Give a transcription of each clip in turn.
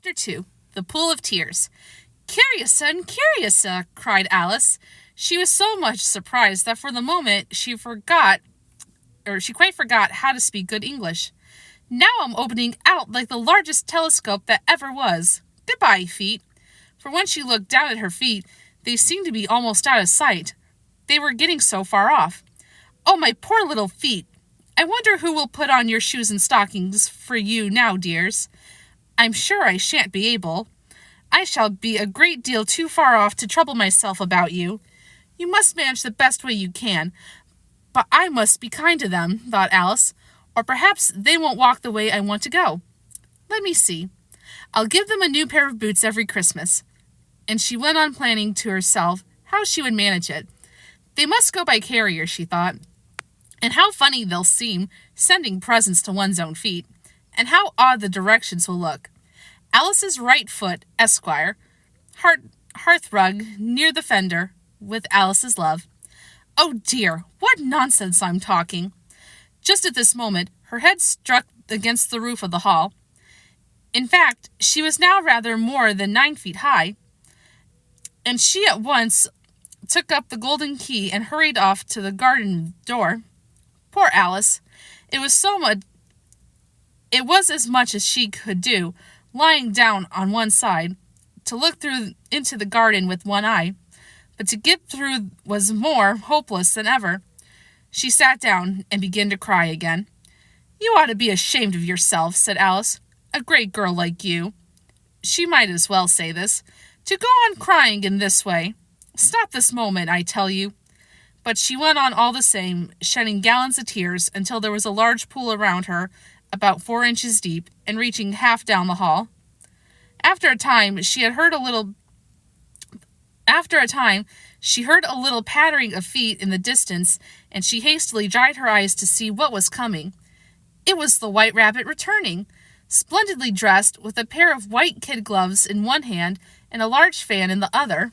Chapter 2. The Pool of Tears. "Curiosa and curiosa," cried Alice. She was so much surprised that for the moment she quite forgot how to speak good English. "Now I'm opening out like the largest telescope that ever was. Goodbye, feet." For when she looked down at her feet, they seemed to be almost out of sight. They were getting so far off. "Oh, my poor little feet. I wonder who will put on your shoes and stockings for you now, dears. I'm sure I shan't be able. I shall be a great deal too far off to trouble myself about you. You must manage the best way you can. But I must be kind to them," thought Alice, "or perhaps they won't walk the way I want to go. Let me see. I'll give them a new pair of boots every Christmas." And she went on planning to herself how she would manage it. They must go by carrier, she thought. And how funny they'll seem, sending presents to one's own feet. And how odd the directions will look. Alice's right foot, Esquire, hearthrug near the fender, with Alice's love. Oh dear, what nonsense I'm talking. Just at this moment, her head struck against the roof of the hall. In fact, she was now rather more than 9 feet high, and she at once took up the golden key and hurried off to the garden door. Poor Alice! It was as much as she could do, lying down on one side, to look through into the garden with one eye, but to get through was more hopeless than ever. She sat down and began to cry again. "You ought to be ashamed of yourself," said Alice. "A great girl like you," she might as well say this, "to go on crying in this way. Stop this moment, I tell you." But she went on all the same, shedding gallons of tears until there was a large pool around her, about 4 inches deep, and reaching half down the hall. After a time, she heard a little pattering of feet in the distance, and she hastily dried her eyes to see what was coming. It was the White Rabbit returning, splendidly dressed, with a pair of white kid gloves in one hand and a large fan in the other.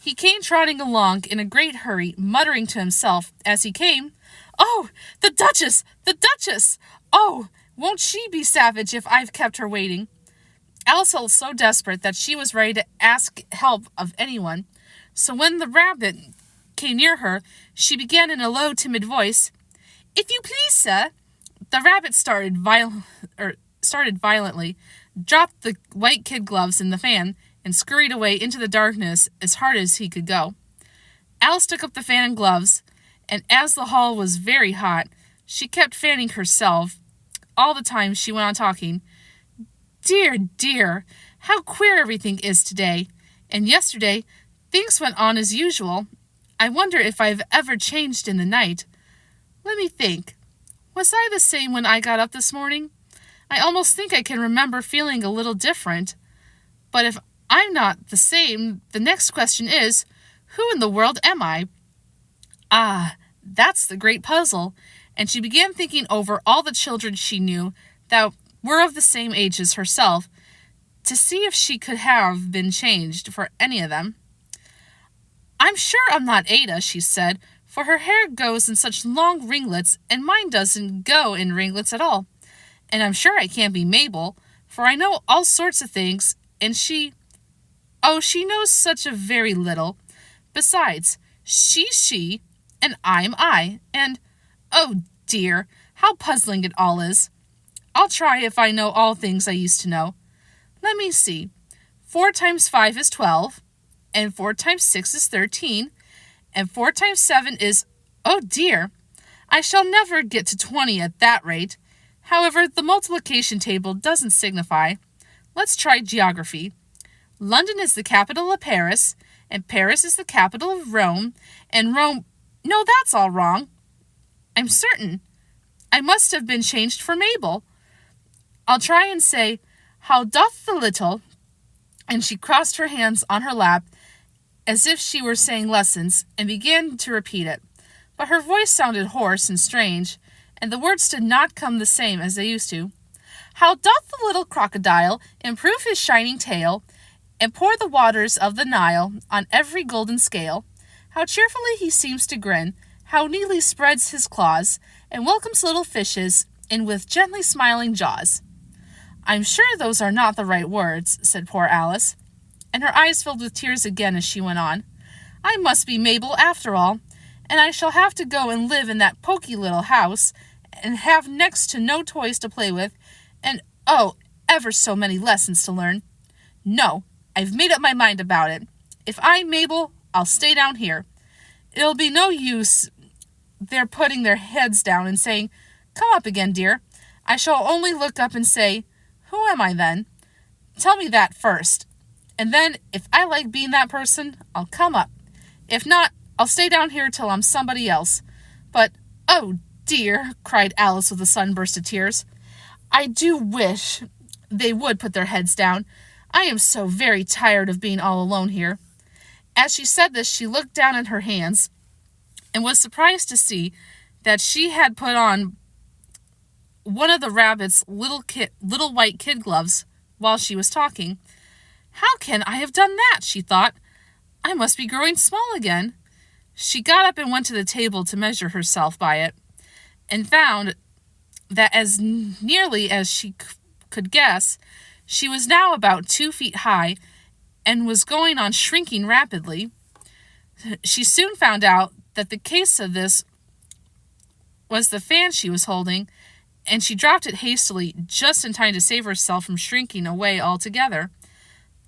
He came trotting along in a great hurry, muttering to himself as he came, "Oh, the Duchess! The Duchess! Oh, won't she be savage if I've kept her waiting?" Alice felt so desperate that she was ready to ask help of anyone. So when the rabbit came near her, she began in a low, timid voice, "If you please, sir." The rabbit started violently, dropped the white kid gloves in the fan, and scurried away into the darkness as hard as he could go. Alice took up the fan and gloves, and as the hall was very hot, she kept fanning herself. All the time she went on talking. "Dear, dear, how queer everything is today. And yesterday, things went on as usual. I wonder if I've ever changed in the night. Let me think. Was I the same when I got up this morning? I almost think I can remember feeling a little different. But if I'm not the same, the next question is, who in the world am I? Ah, that's the great puzzle." And she began thinking over all the children she knew that were of the same age as herself, to see if she could have been changed for any of them. "I'm sure I'm not Ada," she said, "for her hair goes in such long ringlets, and mine doesn't go in ringlets at all. And I'm sure I can't be Mabel, for I know all sorts of things, and she knows such a very little. Besides, she's she, and I'm I, and, oh dear, how puzzling it all is. I'll try if I know all things I used to know. Let me see. 4 times 5 is 12, and 4 times 6 is 13, and 4 times 7 is, oh dear, I shall never get to 20 at that rate. However, the multiplication table doesn't signify. Let's try geography. London is the capital of Paris, and Paris is the capital of Rome, and Rome... No, that's all wrong. I'm certain. I must have been changed for Mabel. I'll try and say, how doth the little..." And she crossed her hands on her lap, as if she were saying lessons, and began to repeat it. But her voice sounded hoarse and strange, and the words did not come the same as they used to. "How doth the little crocodile improve his shining tail, and pour the waters of the Nile on every golden scale? How cheerfully he seems to grin, how neatly spreads his claws, and welcomes little fishes in with gently smiling jaws. I'm sure those are not the right words, said poor Alice, and her eyes filled with tears again as she went on. I must be Mabel after all, and I shall have to go and live in that poky little house, and have next to no toys to play with, and oh, ever so many lessons to learn. No, I've made up my mind about it. If I'm Mabel, I'll stay down here. It'll be no use their putting their heads down and saying, Come up again, dear. I shall only look up and say, Who am I then? Tell me that first. And then, if I like being that person, I'll come up. If not, I'll stay down here till I'm somebody else. But, oh dear, cried Alice with a sudden burst of tears. I do wish they would put their heads down. I am so very tired of being all alone here. As she said this, she looked down at her hands and was surprised to see that she had put on one of the rabbit's little white kid gloves while she was talking. How can I have done that? She thought. I must be growing small again. She got up and went to the table to measure herself by it, and found that as nearly as she could guess, she was now about 2 feet high and was going on shrinking rapidly. She soon found out that the case of this was the fan she was holding, and she dropped it hastily just in time to save herself from shrinking away altogether.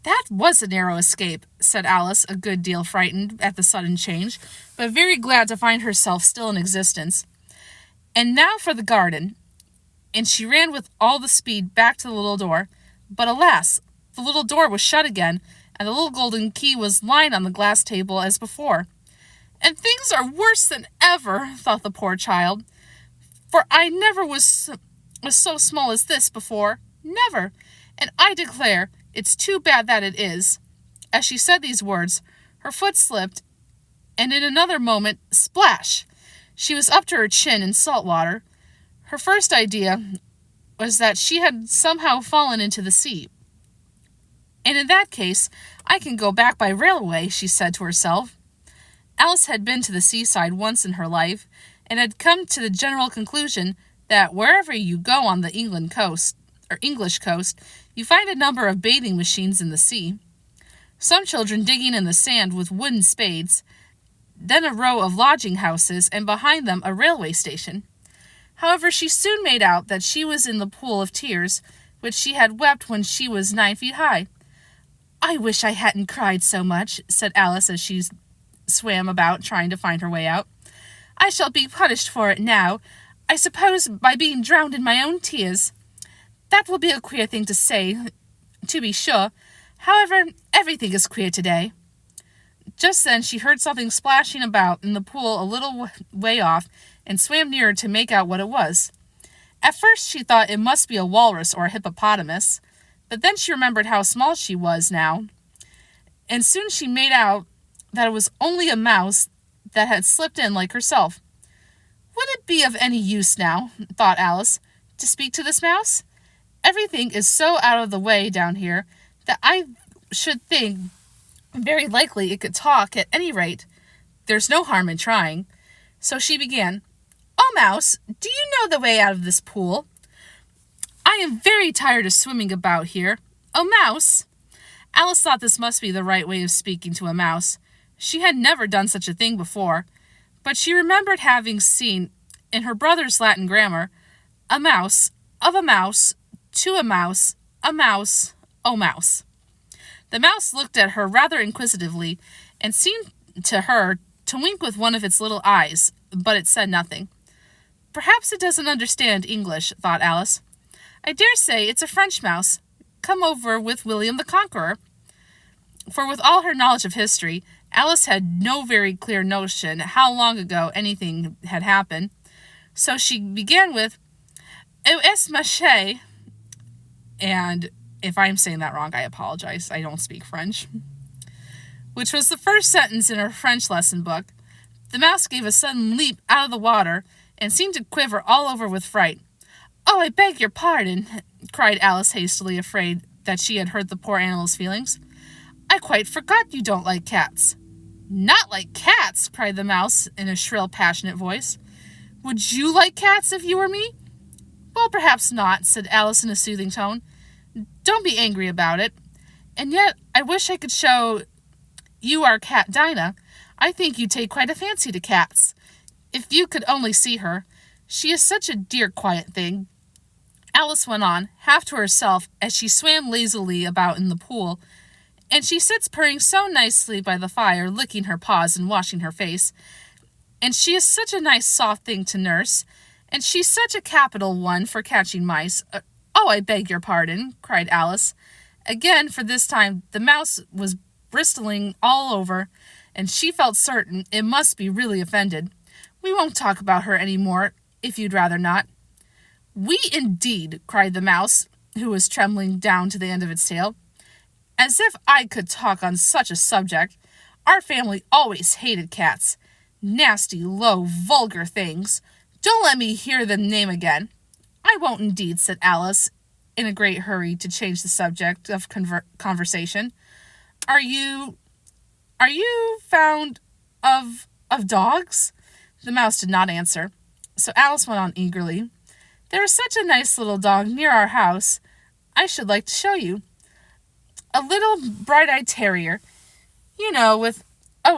That was a narrow escape, said Alice, a good deal frightened at the sudden change, but very glad to find herself still in existence. And now for the garden. And she ran with all the speed back to the little door. But alas, the little door was shut again, and the little golden key was lying on the glass table as before. And things are worse than ever, thought the poor child, for I never was so small as this before, never, and I declare it's too bad that it is. As she said these words, her foot slipped, and in another moment, splash! She was up to her chin in salt water. Her first idea was that she had somehow fallen into the sea. And in that case, I can go back by railway, she said to herself. Alice had been to the seaside once in her life, and had come to the general conclusion that wherever you go on the English coast, you find a number of bathing machines in the sea. Some children digging in the sand with wooden spades, then a row of lodging houses, and behind them a railway station. However, she soon made out that she was in the pool of tears, which she had wept when she was 9 feet high. I wish I hadn't cried so much, said Alice as she swam about trying to find her way out. I shall be punished for it now, I suppose by being drowned in my own tears. That will be a queer thing to say, to be sure. However, everything is queer today. Just then she heard something splashing about in the pool a little way off, and swam nearer to make out what it was. At first she thought it must be a walrus or a hippopotamus, but then she remembered how small she was now, and soon she made out that it was only a mouse that had slipped in like herself. Would it be of any use now, thought Alice, to speak to this mouse? Everything is so out of the way down here that I should think very likely it could talk at any rate. There's no harm in trying. So she began, Oh, Mouse, do you know the way out of this pool? I am very tired of swimming about here. Oh, Mouse! Alice thought this must be the right way of speaking to a mouse. She had never done such a thing before, but she remembered having seen, in her brother's Latin grammar, a mouse, of a mouse, to a mouse, oh mouse. The mouse looked at her rather inquisitively, and seemed to her to wink with one of its little eyes, but it said nothing. Perhaps it doesn't understand English, thought Alice. I dare say it's a French mouse, come over with William the Conqueror. For with all her knowledge of history, Alice had no very clear notion how long ago anything had happened. So she began with, "Où est ma chérie?" And if I'm saying that wrong, I apologize. I don't speak French. Which was the first sentence in her French lesson book. The mouse gave a sudden leap out of the water and seemed to quiver all over with fright. "Oh, I beg your pardon," cried Alice hastily, afraid that she had hurt the poor animal's feelings. "I quite forgot you don't like cats." "Not like cats!" cried the mouse in a shrill, passionate voice. "Would you like cats if you were me?" "Well, perhaps not," said Alice in a soothing tone. Don't be angry about it. And yet, I wish I could show you our cat Dinah. I think you take quite a fancy to cats. If you could only see her. She is such a dear, quiet thing." Alice went on, half to herself, as she swam lazily about in the pool. "And she sits purring so nicely by the fire, licking her paws and washing her face. And she is such a nice, soft thing to nurse. And she's such a capital one for catching mice." "Oh, I beg your pardon," cried Alice. Again, for this time, the mouse was bristling all over, and she felt certain it must be really offended. "We won't talk about her any more, if you'd rather not." "We indeed," cried the mouse, who was trembling down to the end of its tail. "As if I could talk on such a subject. Our family always hated cats. Nasty, low, vulgar things. Don't let me hear the name again." "I won't indeed," said Alice, in a great hurry to change the subject of conversation. Are you fond of dogs?" The mouse did not answer. So Alice went on eagerly. "There is such a nice little dog near our house. I should like to show you. A little bright-eyed terrier, with,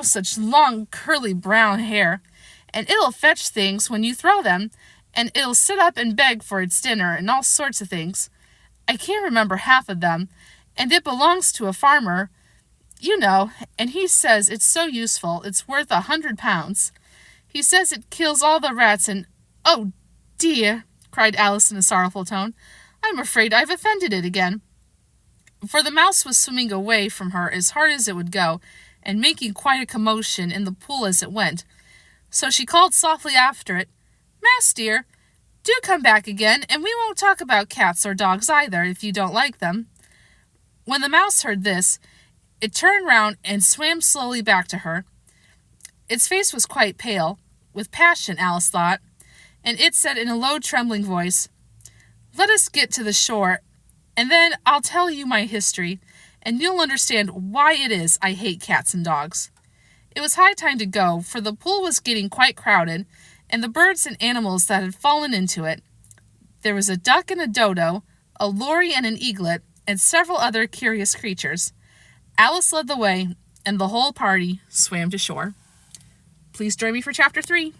such long, curly brown hair. And it'll fetch things when you throw them, and it'll sit up and beg for its dinner and all sorts of things. I can't remember half of them, and it belongs to a farmer, and he says it's so useful it's worth £100. He says it kills all the rats and—" "Oh, dear," cried Alice in a sorrowful tone. "I'm afraid I've offended it again." For the mouse was swimming away from her as hard as it would go, and making quite a commotion in the pool as it went. So she called softly after it, "Mouse dear, do come back again, and we won't talk about cats or dogs either, if you don't like them." When the mouse heard this, it turned round and swam slowly back to her. Its face was quite pale, with passion, Alice thought, and it said in a low, trembling voice, "Let us get to the shore, and then I'll tell you my history, and you'll understand why it is I hate cats and dogs." It was high time to go, for the pool was getting quite crowded, and the birds and animals that had fallen into it. There was a duck and a dodo, a lory and an eaglet, and several other curious creatures. Alice led the way, and the whole party swam to shore. Please join me for Chapter 3.